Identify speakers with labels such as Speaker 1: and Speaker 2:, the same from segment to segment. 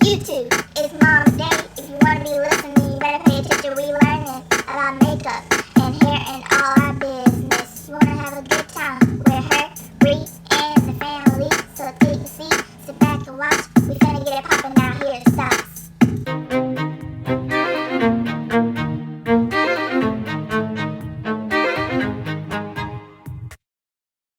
Speaker 1: YouTube, it's Mom's Day. If you want to be listening, you better pay attention. We learning about makeup and hair and all our business. You want to have a good time with her, Bree, and the family. So take a seat, sit back and watch. We finna get it poppin' now. Here it starts.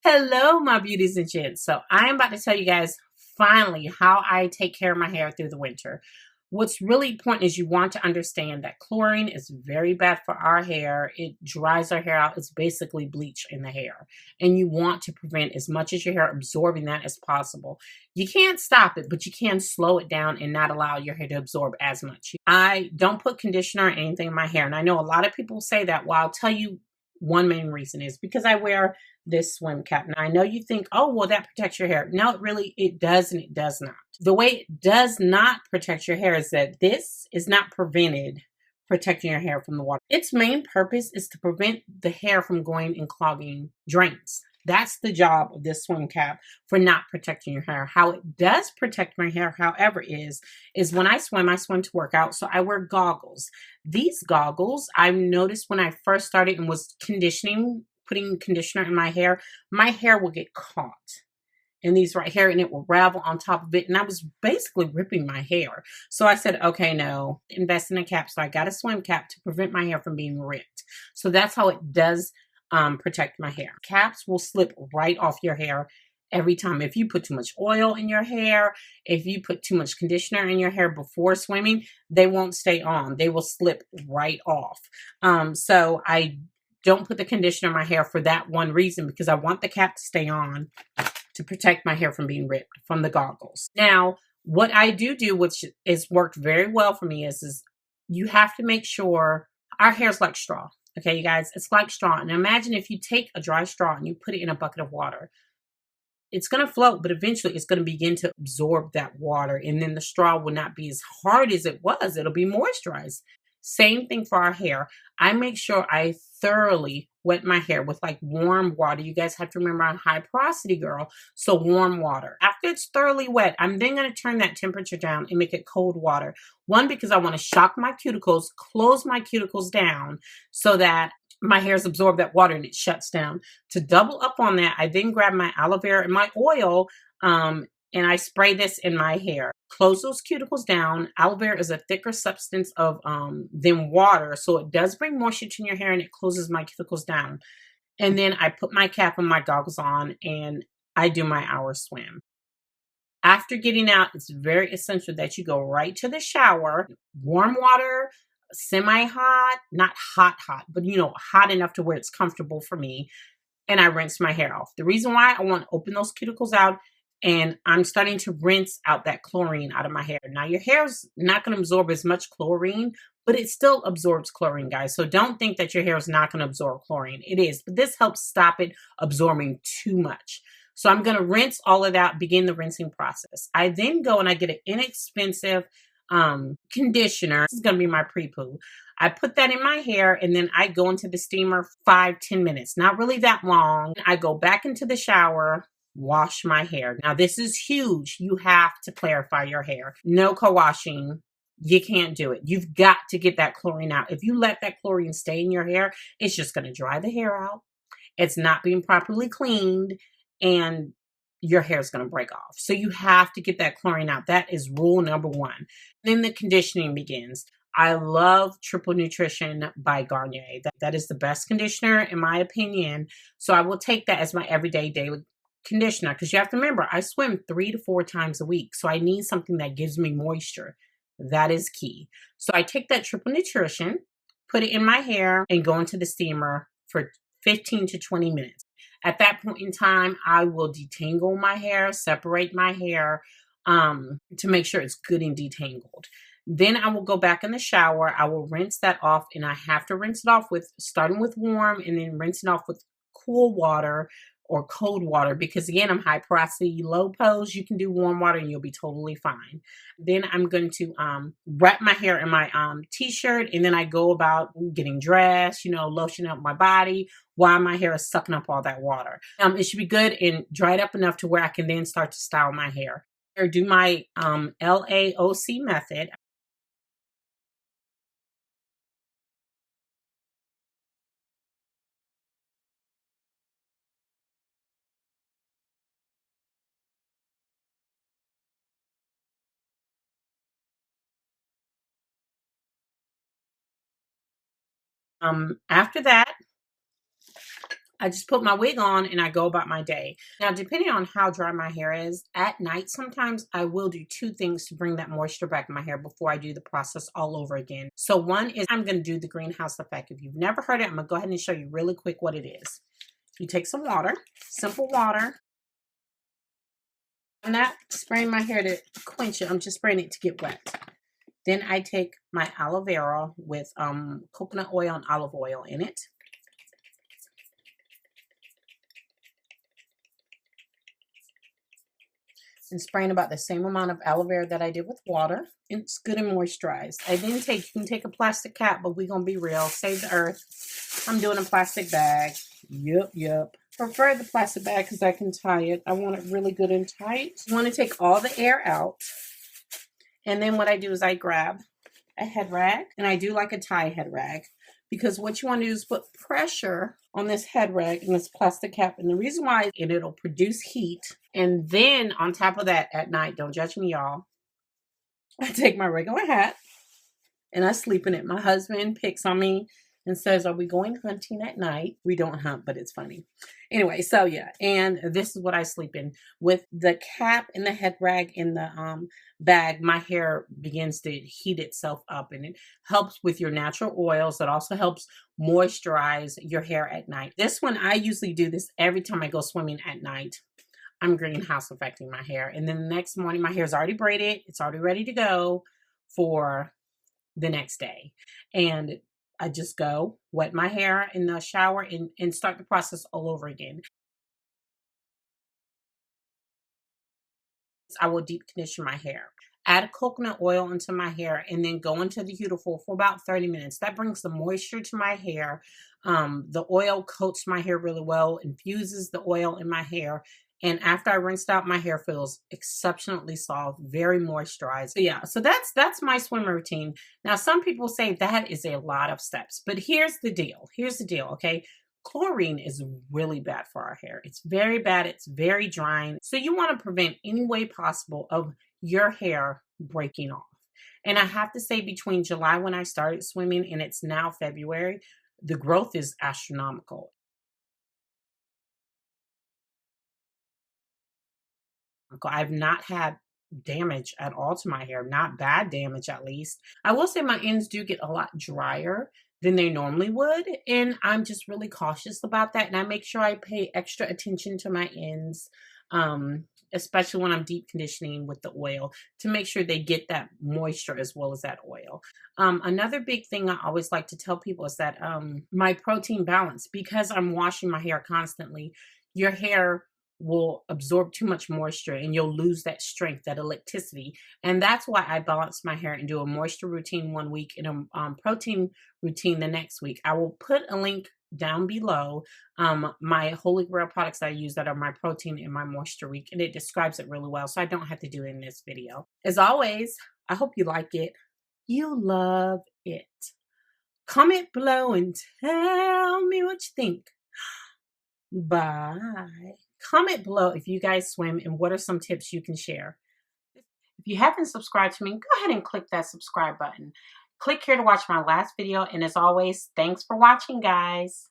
Speaker 2: Hello, my beauties and gents. So I'm about to tell you guys finally how I take care of my hair through the winter. What's really important is you want to understand that chlorine is very bad for our hair. It dries our hair out. It's basically bleach in the hair. And you want to prevent as much as your hair absorbing that as possible. You can't stop it, but you can slow it down and not allow your hair to absorb as much. I don't put conditioner or anything in my hair. And I know a lot of people say that. Well, I'll tell you one main reason is because I wear this swim cap. Now, I know you think, oh, well, that protects your hair. No, it does, and it does not. The way it does not protect your hair is that this is not prevented protecting your hair from the water. Its main purpose is to prevent the hair from going and clogging drains. That's the job of this swim cap for not protecting your hair. How it does protect my hair, however, is when I swim to work out. So I wear goggles. These goggles, I noticed when I first started and was putting conditioner in my hair will get caught in these right here and it will ravel on top of it. And I was basically ripping my hair. So I said, okay, no, invest in a cap. So I got a swim cap to prevent my hair from being ripped. So that's how it does protect my hair. Caps will slip right off your hair every time. If you put too much oil in your hair, if you put too much conditioner in your hair before swimming, they won't stay on. They will slip right off. So I don't put the conditioner in my hair for that one reason, because I want the cap to stay on to protect my hair from being ripped from the goggles. Now, what I do, which has worked very well for me, is you have to make sure our hair's like straw. Okay, you guys, it's like straw. And imagine if you take a dry straw and you put it in a bucket of water. It's going to float, but eventually it's going to begin to absorb that water. And then the straw will not be as hard as it was. It'll be moisturized. Same thing for our hair. I make sure I thoroughly wet my hair with like warm water. You guys have to remember I'm a high porosity girl, so warm water. After it's thoroughly wet, I'm then going to turn that temperature down and make it cold water. One, because I want to shock my cuticles, close my cuticles down so that my hair's absorbed that water and it shuts down. To double up on that, I then grab my aloe vera and my oil, and I spray this in my hair. Close those cuticles down. Aloe vera is a thicker substance than water, so it does bring moisture to your hair and it closes my cuticles down. And then I put my cap and my goggles on and I do my hour swim. After getting out, it's very essential that you go right to the shower. Warm water, semi-hot, not hot, but hot enough to where it's comfortable for me. And I rinse my hair off. The reason why I want to open those cuticles out, and I'm starting to rinse out that chlorine out of my hair. Now, your hair's not going to absorb as much chlorine, but it still absorbs chlorine, guys. So don't think that your hair is not going to absorb chlorine. It is, but this helps stop it absorbing too much. So I'm going to rinse all of that, begin the rinsing process. I then go and I get an inexpensive conditioner. This is going to be my pre-poo. I put that in my hair and then I go into the steamer 5-10 minutes. Not really that long. I go back into the shower, wash my hair. Now, this is huge. You have to clarify your hair. No co-washing. You can't do it. You've got to get that chlorine out. If you let that chlorine stay in your hair, it's just going to dry the hair out. It's not being properly cleaned and your hair is going to break off. So you have to get that chlorine out. That is rule number one. Then the conditioning begins. I love Triple Nutrition by Garnier. That is the best conditioner in my opinion. So I will take that as my everyday daily conditioner, because you have to remember I swim 3 to 4 times a week, so I need something that gives me moisture. That is key. So I take that Triple Nutrition, put it in my hair, and go into the steamer for 15 to 20 minutes. At that point in time, I will detangle my hair, separate my hair to make sure it's good and detangled. Then I will go back in the shower. I will rinse that off, and I have to rinse it off starting with warm and then rinse it off with cool water or cold water, because again, I'm high porosity, low pose. You can do warm water and you'll be totally fine. Then I'm going to wrap my hair in my t-shirt, and then I go about getting dressed, lotioning up my body while my hair is sucking up all that water. It should be good and dried up enough to where I can then start to style my hair. Or do my LAOC method. After that, I just put my wig on and I go about my day. Now, depending on how dry my hair is, at night sometimes I will do two things to bring that moisture back in my hair before I do the process all over again. So one is I'm going to do the greenhouse effect. If you've never heard it, I'm going to go ahead and show you really quick what it is. You take some water, simple water. I'm not spraying my hair to quench it. I'm just spraying it to get wet. Then I take my aloe vera with coconut oil and olive oil in it. And spraying about the same amount of aloe vera that I did with water. It's good and moisturized. I then you can take a plastic cap, but we're going to be real. Save the earth. I'm doing a plastic bag. Yep. Prefer the plastic bag because I can tie it. I want it really good and tight. You want to take all the air out. And then what I do is I grab a head rag, and I do like a tie head rag, because what you want to do is put pressure on this head rag and this plastic cap. And the reason why is it'll produce heat. And then on top of that, at night, don't judge me, y'all, I take my regular hat and I sleep in it. My husband picks on me and says, "Are we going hunting at night?" We don't hunt, but it's funny. Anyway, so yeah, and this is what I sleep in. With the cap and the head rag in the bag, my hair begins to heat itself up, and it helps with your natural oils. It also helps moisturize your hair at night. This one, I usually do this every time I go swimming at night. I'm greenhouse affecting my hair. And then the next morning, my hair is already braided. It's already ready to go for the next day. And I just go wet my hair in the shower and start the process all over again. I will deep condition my hair. Add coconut oil into my hair and then go into the heater for about 30 minutes. That brings the moisture to my hair. The oil coats my hair really well, infuses the oil in my hair. And after I rinsed out, my hair feels exceptionally soft, very moisturized. So yeah, so that's my swim routine. Now, some people say that is a lot of steps, but here's the deal. Okay? Chlorine is really bad for our hair. It's very bad. It's very drying. So you want to prevent any way possible of your hair breaking off. And I have to say, between July when I started swimming and it's now February, the growth is astronomical. I've not had damage at all to my hair, not bad damage at least. I will say my ends do get a lot drier than they normally would, and I'm just really cautious about that, and I make sure I pay extra attention to my ends, especially when I'm deep conditioning with the oil, to make sure they get that moisture as well as that oil. Another big thing I always like to tell people is that my protein balance, because I'm washing my hair constantly, your hair will absorb too much moisture and you'll lose that strength, that elasticity. And that's why I balance my hair and do a moisture routine one week and a protein routine the next week. I will put a link down below, my Holy Grail products that I use that are my protein and my moisture week, and it describes it really well, so I don't have to do it in this video. As always, I hope you like it. You love it. Comment below and tell me what you think. Bye. Comment below if you guys swim and what are some tips you can share. If you haven't subscribed to me, go ahead and click that subscribe button. Click here to watch my last video. And as always, thanks for watching, guys.